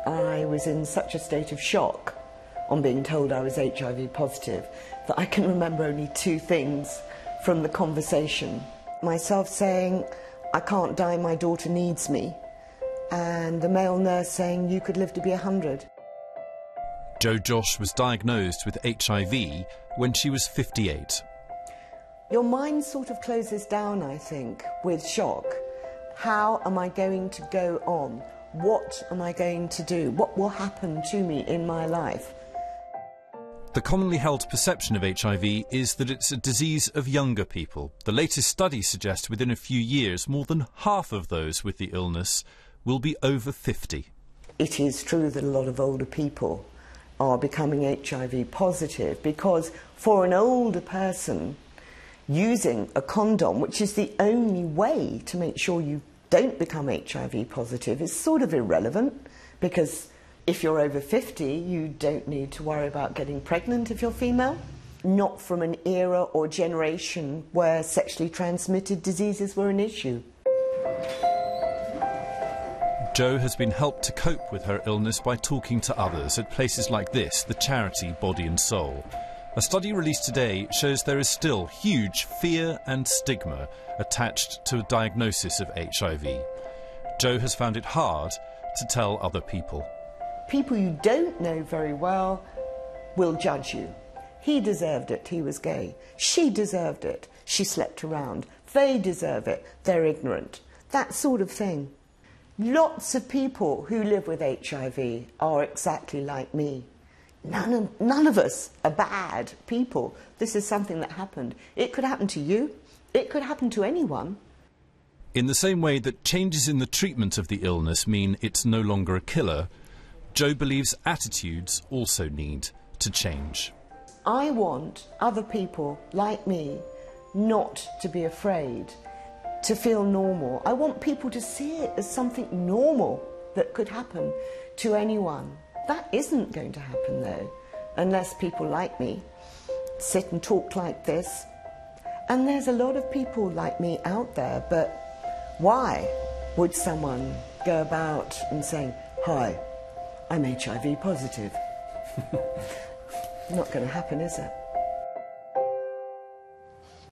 I was in such a state of shock on being told I was HIV positive that I can remember only two things from the conversation. Myself saying, "I can't die, my daughter needs me," and the male nurse saying, "You could live to be 100. Jo Josh was diagnosed with HIV when she was 58. Your mind sort of closes down, I think, with shock. How am I going to go on? What am I going to do? What will happen to me in my life? The commonly held perception of HIV is that it's a disease of younger people. The latest studies suggest within a few years, more than half of those with the illness will be over 50. It is true that a lot of older people are becoming HIV positive because for an older person, using a condom, which is the only way to make sure you don't become HIV positive, is sort of irrelevant, because if you're over 50, you don't need to worry about getting pregnant if you're female. Not from an era or generation where sexually transmitted diseases were an issue. Jo has been helped to cope with her illness by talking to others at places like this, the charity Body and Soul. A study released today shows there is still huge fear and stigma attached to a diagnosis of HIV. Jo has found it hard to tell other people. People you don't know very well will judge you. He deserved it, he was gay. She deserved it, she slept around. They deserve it, they're ignorant. That sort of thing. Lots of people who live with HIV are exactly like me. None of us are bad people. This is something that happened. It could happen to you. It could happen to anyone. In the same way that changes in the treatment of the illness mean it's no longer a killer, Jo believes attitudes also need to change. I want other people like me not to be afraid, to feel normal. I want people to see it as something normal that could happen to anyone. That isn't going to happen, though, unless people like me sit and talk like this. And there's a lot of people like me out there, but why would someone go about and saying, "Hi, I'm HIV positive"? Not going to happen, is it?